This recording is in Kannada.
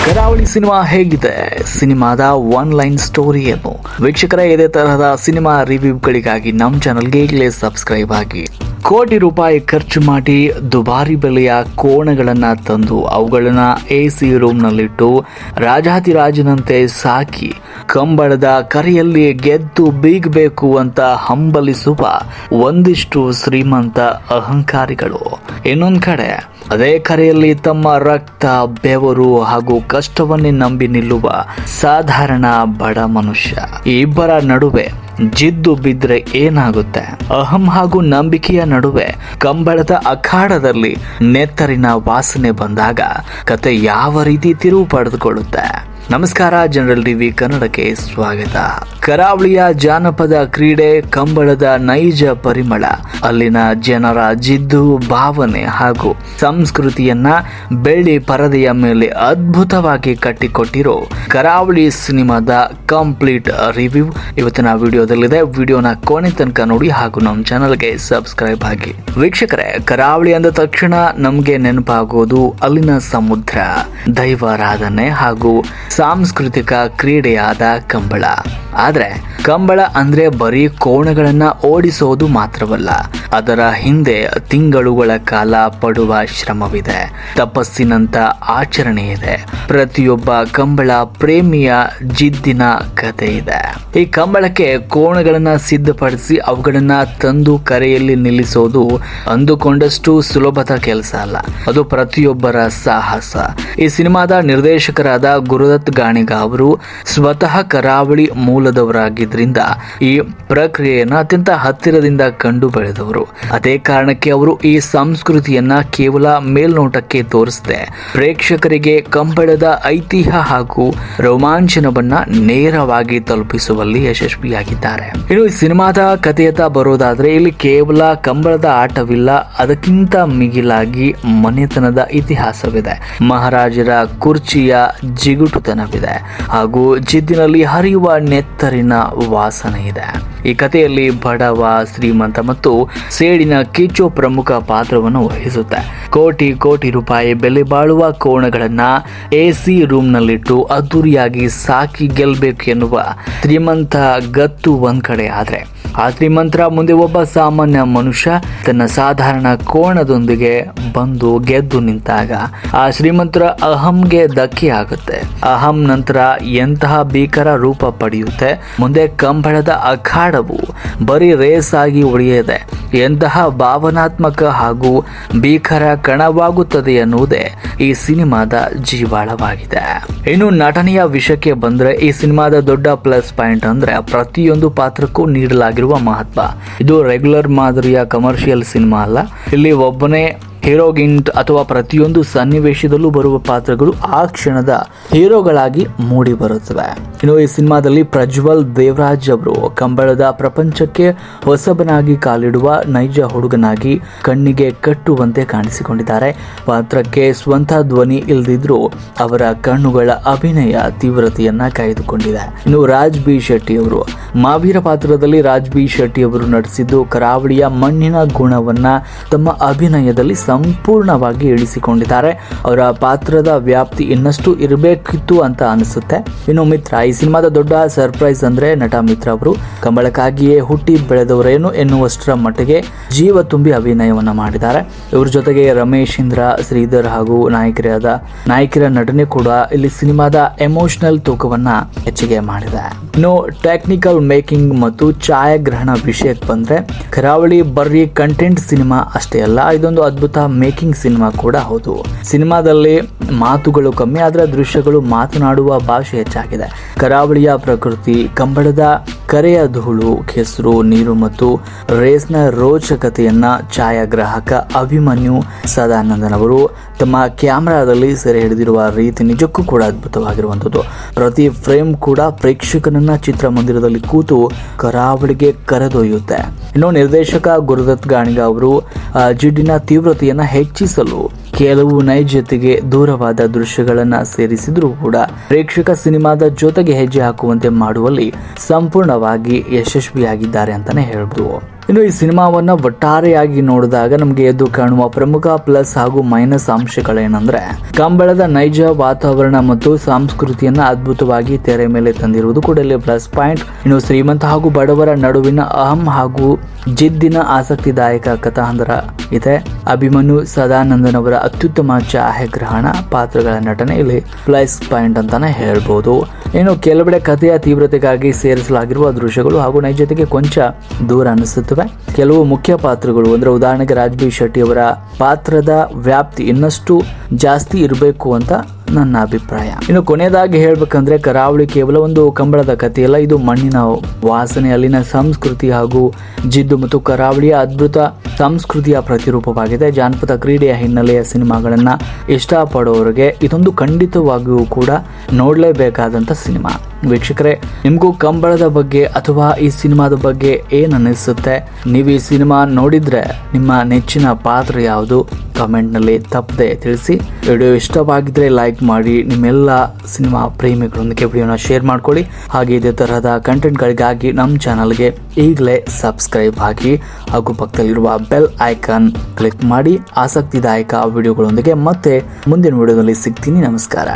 ಕರಾವಳಿ ಸಿನಿಮಾ ಹೇಗಿದೆ? ಸಿನಿಮಾದ ಒನ್ ಲೈನ್ ಸ್ಟೋರಿ ಏನು? ವೀಕ್ಷಕರೇ, ಇದೇ ತರಹದ ಸಿನಿಮಾ ರಿವ್ಯೂಗಳಿಗಾಗಿ ನಮ್ಮ ಚಾನಲ್ಗೆ ಈಗಲೇ ಸಬ್ಸ್ಕ್ರೈಬ್ ಆಗಿ. ಕೋಟಿ ರೂಪಾಯಿ ಖರ್ಚು ಮಾಡಿ ದುಬಾರಿ ಬೆಲೆಯ ಕೋಣಗಳನ್ನು ತಂದು ಅವುಗಳನ್ನ AC ರೂಮ್ನಲ್ಲಿಟ್ಟು ರಾಜಾತಿರಾಜನಂತೆ ಸಾಕಿ ಕಂಬಳದ ಕರೆಯಲ್ಲಿ ಗೆದ್ದು ಬೀಗಬೇಕು ಅಂತ ಹಂಬಲಿಸುವ ಒಂದಿಷ್ಟು ಶ್ರೀಮಂತ ಅಹಂಕಾರಿಗಳು. ಇನ್ನೊಂದು ಕಡೆ ಅದೇ ಕರೆಯಲ್ಲಿ ತಮ್ಮ ರಕ್ತ, ಬೆವರು ಹಾಗೂ ಕಷ್ಟವನ್ನೇ ನಂಬಿ ನಿಲ್ಲುವ ಸಾಧಾರಣ ಬಡ ಮನುಷ್ಯ. ಈ ಇಬ್ಬರ ನಡುವೆ ಜಿದ್ದು ಬಿದ್ರೆ ಏನಾಗುತ್ತೆ? ಅಹಂ ಹಾಗೂ ನಂಬಿಕೆಯ ನಡುವೆ ಕಂಬಳದ ಅಖಾಡದಲ್ಲಿ ನೆತ್ತರಿನ ವಾಸನೆ ಬಂದಾಗ ಕತೆ ಯಾವ ರೀತಿ ತಿರುವು ಪಡೆದುಕೊಳ್ಳುತ್ತೆ? ನಮಸ್ಕಾರ, ಜನರಲ್ ಟಿವಿ ಕನ್ನಡಕ್ಕೆ ಸ್ವಾಗತ. ಕರಾವಳಿಯ ಜಾನಪದ ಕ್ರೀಡೆ ಕಂಬಳದ ನೈಜ ಪರಿಮಳ, ಅಲ್ಲಿನ ಜನರ ಜಿದ್ದು, ಭಾವನೆ ಹಾಗೂ ಸಂಸ್ಕೃತಿಯನ್ನ ಬೆಳ್ಳಿ ಪರದೆಯ ಮೇಲೆ ಅದ್ಭುತವಾಗಿ ಕಟ್ಟಿಕೊಟ್ಟಿರೋ ಕರಾವಳಿ ಸಿನಿಮಾದ ಕಂಪ್ಲೀಟ್ ರಿವ್ಯೂ ಇವತ್ತಿನ ವಿಡಿಯೋದಲ್ಲಿದೆ. ವಿಡಿಯೋನ ಕೊನೆ ತನಕ ನೋಡಿ ಹಾಗೂ ನಮ್ಮ ಚಾನಲ್ಗೆ ಸಬ್ಸ್ಕ್ರೈಬ್ ಆಗಿ. ವೀಕ್ಷಕರೇ, ಕರಾವಳಿ ಅಂದ ತಕ್ಷಣ ನಮ್ಗೆ ನೆನಪಾಗೋದು ಅಲ್ಲಿನ ಸಮುದ್ರ, ದೈವಾರಾಧನೆ ಹಾಗೂ ಸಾಂಸ್ಕೃತಿಕ ಕ್ರೀಡೆಯಾದ ಕಂಬಳ. ಆದ್ರೆ ಕಂಬಳ ಅಂದ್ರೆ ಬರೀ ಕೋಣಗಳನ್ನ ಓಡಿಸೋದು ಮಾತ್ರವಲ್ಲ, ಅದರ ಹಿಂದೆ ತಿಂಗಳುಗಳ ಕಾಲ ಪಡುವ ಶ್ರಮವಿದೆ, ತಪಸ್ಸಿನಂತ ಆಚರಣೆ ಇದೆ. ಪ್ರತಿಯೊಬ್ಬ ಕಂಬಳ ಪ್ರೇಮಿಯ ಜಿದ್ದಿನ ಕಥೆ ಇದೆ. ಈ ಕಂಬಳಕ್ಕೆ ಕೋಣಗಳನ್ನ ಸಿದ್ಧಪಡಿಸಿ ಅವುಗಳನ್ನ ತಂದು ಕರೆಯಲ್ಲಿ ನಿಲ್ಲಿಸೋದು ಅಂದುಕೊಂಡಷ್ಟು ಸುಲಭದ ಕೆಲಸ ಅಲ್ಲ, ಅದು ಪ್ರತಿಯೊಬ್ಬರ ಸಾಹಸ. ಈ ಸಿನಿಮಾದ ನಿರ್ದೇಶಕರಾದ ಗುರುದತ್ ಗಾಣಿಗ ಅವರು ಸ್ವತಃ ಕರಾವಳಿ ಮೂಲದವರಾಗಿದ್ದರಿಂದ ಈ ಪ್ರಕ್ರಿಯೆಯನ್ನು ಅತ್ಯಂತ ಹತ್ತಿರದಿಂದ ಕಂಡು ಬೆಳೆದವರು. ಅದೇ ಕಾರಣಕ್ಕೆ ಅವರು ಈ ಸಂಸ್ಕೃತಿಯನ್ನ ಕೇವಲ ಮೇಲ್ನೋಟಕ್ಕೆ ತೋರಿಸದೆ ಪ್ರೇಕ್ಷಕರಿಗೆ ಕಂಬಳದ ಐತಿಹ್ಯ ಹಾಗೂ ರೋಮಾಂಚನವನ್ನ ನೇರವಾಗಿ ತಲುಪಿಸುವಲ್ಲಿ ಯಶಸ್ವಿಯಾಗಿದ್ದಾರೆ. ಇನ್ನು ಈ ಸಿನಿಮಾದ ಕಥೆಯತ್ತ ಬರೋದಾದ್ರೆ, ಇಲ್ಲಿ ಕೇವಲ ಕಂಬಳದ ಆಟವಿಲ್ಲ, ಅದಕ್ಕಿಂತ ಮಿಗಿಲಾಗಿ ಮನೆತನದ ಇತಿಹಾಸವಿದೆ, ಮಹಾರಾಜರ ಕುರ್ಚಿಯ ಜಿಗುಟುತನವಿದೆ ಹಾಗೂ ಜಿದ್ದಿನಲ್ಲಿ ಹರಿಯುವ ನೆತ್ತರಿನ ವಾಸನೆ ಇದೆ. ಈ ಕಥೆಯಲ್ಲಿ ಬಡವ, ಶ್ರೀಮಂತ ಮತ್ತು ಸೇಡಿನ ಕಿಚ್ಚು ಪ್ರಮುಖ ಪಾತ್ರವನ್ನು ವಹಿಸುತ್ತೆ. ಕೋಟಿ ಕೋಟಿ ರೂಪಾಯಿ ಬೆಲೆ ಬಾಳುವ ಕೋಣಗಳನ್ನ AC ರೂಮ್ನಲ್ಲಿಟ್ಟು ಅದ್ದೂರಿಯಾಗಿ ಸಾಕಿ ಗೆಲ್ಲಬೇಕು ಎನ್ನುವ ಶ್ರೀಮಂತ ಗತ್ತು ಒಂದ್ ಕಡೆ ಆದ್ರೆ, ಆ ಶ್ರೀಮಂತರ ಮುಂದೆ ಒಬ್ಬ ಸಾಮಾನ್ಯ ಮನುಷ್ಯ ತನ್ನ ಸಾಧಾರಣ ಕೋಣದೊಂದಿಗೆ ಬಂದು ಗೆದ್ದು ನಿಂತಾಗ ಆ ಶ್ರೀಮಂತರ ಅಹಂಗೆ ಧಕ್ಕೆ ಆಗುತ್ತೆ. ಅಹಂ ನಂತರ ಎಂತಹ ಭೀಕರ ರೂಪ ಪಡೆಯುತ್ತೆ. ಮುಂದೆ ಕಂಬಳದ ಅಖಾಡವು ಬರೀ ರೇಸ್ ಆಗಿ ಉಳಿಯದೆ ಎಂತಹ ಭಾವನಾತ್ಮಕ ಹಾಗೂ ಭೀಕರ ಕಣವಾಗುತ್ತದೆ ಎನ್ನುವುದೇ ಈ ಸಿನಿಮಾದ ಜೀವಾಳವಾಗಿದೆ. ಇನ್ನು ನಟನೆಯ ವಿಷಯಕ್ಕೆ ಬಂದ್ರೆ, ಈ ಸಿನಿಮಾದ ದೊಡ್ಡ ಪ್ಲಸ್ ಪಾಯಿಂಟ್ ಅಂದ್ರೆ ಪ್ರತಿಯೊಂದು ಪಾತ್ರಕ್ಕೂ ನೀಡಲಾಗಿರುವ ಮಹತ್ವ. ಇದು ರೆಗ್ಯುಲರ್ ಮಾದರಿಯ ಕಮರ್ಷಿಯಲ್ ಸಿನಿಮಾ ಅಲ್ಲ. ಇಲ್ಲಿ ಒಬ್ಬನೇ ಹೀರೋಗಿಂಟ್ ಅಥವಾ ಪ್ರತಿಯೊಂದು ಸನ್ನಿವೇಶದಲ್ಲೂ ಬರುವ ಪಾತ್ರಗಳು ಆ ಕ್ಷಣದ ಹೀರೋಗಳಾಗಿ ಮೂಡಿ ಬರುತ್ತವೆ. ಇನ್ನು ಈ ಸಿನಿಮಾದಲ್ಲಿ ಪ್ರಜ್ವಲ್ ದೇವರಾಜ್ ಅವರು ಕಂಬಳದ ಪ್ರಪಂಚಕ್ಕೆ ಹೊಸಬನಾಗಿ ಕಾಲಿಡುವ ನೈಜ ಹುಡುಗನಾಗಿ ಕಣ್ಣಿಗೆ ಕಟ್ಟುವಂತೆ ಕಾಣಿಸಿಕೊಂಡಿದ್ದಾರೆ. ಪಾತ್ರಕ್ಕೆ ಸ್ವಂತ ಧ್ವನಿ ಇಲ್ದಿದ್ರೂ ಅವರ ಕಣ್ಣುಗಳ ಅಭಿನಯ ತೀವ್ರತೆಯನ್ನ ಕಾಯ್ದುಕೊಂಡಿದೆ. ಇನ್ನು ರಾಜ್ ಬಿ ಶೆಟ್ಟಿ ಅವರು ಮಾವೀರ ಪಾತ್ರದಲ್ಲಿ ರಾಜ್ ಬಿ ಶೆಟ್ಟಿ ಅವರು ನಟಿಸಿದ್ದು ಕರಾವಳಿಯ ಮಣ್ಣಿನ ಗುಣವನ್ನ ತಮ್ಮ ಅಭಿನಯದಲ್ಲಿ ಸಂಪೂರ್ಣವಾಗಿ ಇಳಿಸಿಕೊಂಡಿದ್ದಾರೆ. ಅವರ ಪಾತ್ರದ ವ್ಯಾಪ್ತಿ ಇನ್ನಷ್ಟು ಇರಬೇಕಿತ್ತು ಅಂತ ಅನಿಸುತ್ತೆ. ಇನ್ನು ಮಿತ್ರ, ಈ ಸಿನಿಮಾದ ದೊಡ್ಡ ಸರ್ಪ್ರೈಸ್ ಅಂದ್ರೆ ನಟ ಮಿತ್ರ ಅವರು ಕಂಬಳಕ್ಕಾಗಿಯೇ ಹುಟ್ಟಿ ಬೆಳೆದವರೇನು ಎನ್ನುವಷ್ಟರ ಮಟ್ಟಿಗೆ ಜೀವ ತುಂಬಿ ಅಭಿನಯವನ್ನ ಮಾಡಿದ್ದಾರೆ. ಇವ್ರ ಜೊತೆಗೆ ರಮೇಶ್ ಇಂದ್ರ, ಶ್ರೀಧರ್ ಹಾಗೂ ನಾಯಕಿಯರ ನಟನೆ ಕೂಡ ಇಲ್ಲಿ ಸಿನಿಮಾದ ಎಮೋಷನಲ್ ತೂಕವನ್ನ ಹೆಚ್ಚಿಗೆ ಮಾಡಿದೆ. ಇನ್ನು ಟೆಕ್ನಿಕಲ್ ಮೇಕಿಂಗ್ ಮತ್ತು ಛಾಯಾಗ್ರಹಣ ವಿಷಯಕ್ಕೆ ಬಂದ್ರೆ, ಕರಾವಳಿ ಬರೀ ಕಂಟೆಂಟ್ ಸಿನಿಮಾ ಅಷ್ಟೇ ಅಲ್ಲ, ಇದೊಂದು ಅದ್ಭುತ ಮೇಕಿಂಗ್ ಸಿನಿಮಾ ಕೂಡ ಹೌದು. ಸಿನಿಮಾದಲ್ಲಿ ಮಾತುಗಳು ಕಮ್ಮಿ, ಆದ್ರೆ ದೃಶ್ಯಗಳು ಮಾತನಾಡುವ ಭಾಷೆ ಹೆಚ್ಚಾಗಿದೆ. ಕರಾವಳಿಯ ಪ್ರಕೃತಿ, ಕಂಬಳದ ಕರೆಯ ಧೂಳು, ಕೆಸರು, ನೀರು ಮತ್ತು ರೇಸ್ನ ರೋಚಕತೆಯನ್ನ ಛಾಯಾಗ್ರಾಹಕ ಅಭಿಮನ್ಯು ಸದಾನಂದನ್ ಅವರು ತಮ್ಮ ಕ್ಯಾಮೆರಾದಲ್ಲಿ ಸೆರೆ ಹಿಡಿದಿರುವ ರೀತಿ ನಿಜಕ್ಕೂ ಕೂಡ ಅದ್ಭುತವಾಗಿರುವಂಥದ್ದು. ಪ್ರತಿ ಫ್ರೇಮ್ ಕೂಡ ಪ್ರೇಕ್ಷಕನನ್ನ ಚಿತ್ರಮಂದಿರದಲ್ಲಿ ಕೂತು ಕರಾವಳಿಗೆ ಕರೆದೊಯ್ಯುತ್ತೆ. ಇನ್ನು ನಿರ್ದೇಶಕ ಗುರುದತ್ ಗಾಣಿಗ ಅವರು ಜಿಡ್ಡಿನ ತೀವ್ರತೆಯನ್ನ ಹೆಚ್ಚಿಸಲು ಕೆಲವು ನೈಜತೆಗೆ ದೂರವಾದ ದೃಶ್ಯಗಳನ್ನ ಸೇರಿಸಿದ್ರೂ ಕೂಡ ಪ್ರೇಕ್ಷಕ ಸಿನಿಮಾದ ಜೊತೆಗೆ ಹೆಜ್ಜೆ ಹಾಕುವಂತೆ ಮಾಡುವಲ್ಲಿ ಸಂಪೂರ್ಣವಾಗಿ ಯಶಸ್ವಿಯಾಗಿದ್ದಾರೆ ಅಂತಾನೆ ಹೇಳ್ಬೋದು. ಇನ್ನು ಈ ಸಿನಿಮಾವನ್ನ ಒಟ್ಟಾರೆಯಾಗಿ ನೋಡಿದಾಗ ನಮಗೆ ಎದ್ದು ಕಾಣುವ ಪ್ರಮುಖ ಪ್ಲಸ್ ಹಾಗೂ ಮೈನಸ್ ಅಂಶಗಳೇನೆಂದ್ರೆ ಕಂಬಳದ ನೈಜ ವಾತಾವರಣ ಮತ್ತು ಸಂಸ್ಕೃತಿಯನ್ನ ಅದ್ಭುತವಾಗಿ ತೆರೆ ಮೇಲೆ ತಂದಿರುವುದು ಕೂಡ ಇಲ್ಲಿ ಪ್ಲಸ್ ಪಾಯಿಂಟ್. ಇನ್ನು ಶ್ರೀಮಂತ ಹಾಗೂ ಬಡವರ ನಡುವಿನ ಅಹಂ ಹಾಗೂ ಜಿದ್ದಿನ ಆಸಕ್ತಿದಾಯಕ ಕಥಾಹಂದರ ಇದೆ. ಅಭಿಮನ್ಯು ಸದಾನಂದನ್ ಅವರ ಅತ್ಯುತ್ತಮ ಛಾಯಾಗ್ರಹಣ, ಪಾತ್ರಗಳ ನಟನೆ ಇಲ್ಲಿ ಪ್ಲಸ್ ಪಾಯಿಂಟ್ ಅಂತಾನೆ ಹೇಳ್ಬೋದು. ಇನ್ನು ಕೆಲವೆಡೆ ಕಥೆಯ ತೀವ್ರತೆಗಾಗಿ ಸೇರಿಸಲಾಗಿರುವ ದೃಶ್ಯಗಳು ಹಾಗೂ ನೈಜತೆಗೆ ಕೊಂಚ ದೂರ ಅನಿಸುತ್ತವೆ. ಕೆಲವು ಮುಖ್ಯ ಪಾತ್ರಗಳು ಅಂದ್ರೆ ಉದಾಹರಣೆಗೆ ರಾಜ್ಬಿ ಶೆಟ್ಟಿ ಅವರ ಪಾತ್ರದ ವ್ಯಾಪ್ತಿ ಇನ್ನಷ್ಟು ಜಾಸ್ತಿ ಇರಬೇಕು ಅಂತ ನನ್ನ ಅಭಿಪ್ರಾಯ. ಇನ್ನು ಕೊನೆಯದಾಗಿ ಹೇಳ್ಬೇಕಂದ್ರೆ ಕರಾವಳಿ ಕೇವಲ ಒಂದು ಕಂಬಳದ ಕಥೆಯಲ್ಲ, ಇದು ಮಣ್ಣಿನ ವಾಸನೆ, ಅಲ್ಲಿನ ಸಂಸ್ಕೃತಿ ಹಾಗೂ ಜಿದ್ದು ಮತ್ತು ಕರಾವಳಿಯ ಅದ್ಭುತ ಸಂಸ್ಕೃತಿಯ ಪ್ರತಿರೂಪವಾಗಿದೆ. ಜಾನಪದ ಕ್ರೀಡೆಯ ಹಿನ್ನೆಲೆಯ ಸಿನಿಮಾಗಳನ್ನ ಇಷ್ಟಪಡೋರಿಗೆ ಇದೊಂದು ಖಂಡಿತವಾಗಿಯೂ ಕೂಡ ನೋಡಲೇಬೇಕಾದಂತ ಸಿನಿಮಾ. ವೀಕ್ಷಕರೇ, ನಿಮಗೂ ಕಂಬಳದ ಬಗ್ಗೆ ಅಥವಾ ಈ ಸಿನಿಮಾದ ಬಗ್ಗೆ ಏನ್ ಅನಿಸುತ್ತೆ? ನೀವು ಈ ಸಿನಿಮಾ ನೋಡಿದ್ರೆ ನಿಮ್ಮ ನೆಚ್ಚಿನ ಪಾತ್ರ ಯಾವುದು? ಕಮೆಂಟ್ ನಲ್ಲಿ ತಪ್ಪದೆ ತಿಳಿಸಿ. ವಿಡಿಯೋ ಇಷ್ಟವಾಗಿದ್ರೆ ಲೈಕ್ ಮಾಡಿ, ನಿಮ್ಮೆಲ್ಲ ಸಿನಿಮಾ ಪ್ರೇಮಿಗಳೊಂದಿಗೆ ವಿಡಿಯೋನ ಶೇರ್ ಮಾಡ್ಕೊಳ್ಳಿ. ಹಾಗೆ ಇದೇ ತರಹದ ಕಂಟೆಂಟ್ಗಳಿಗಾಗಿ ನಮ್ಮ ಚಾನಲ್ಗೆ ಈಗಲೇ ಸಬ್ಸ್ಕ್ರೈಬ್ ಆಗಿ ಹಾಗೂ ಪಕ್ಕದಲ್ಲಿರುವ ಬೆಲ್ ಐಕಾನ್ ಕ್ಲಿಕ್ ಮಾಡಿ. ಆಸಕ್ತಿದಾಯಕ ವಿಡಿಯೋಗಳೊಂದಿಗೆ ಮತ್ತೆ ಮುಂದಿನ ವಿಡಿಯೋದಲ್ಲಿ ಸಿಗ್ತೀನಿ. ನಮಸ್ಕಾರ.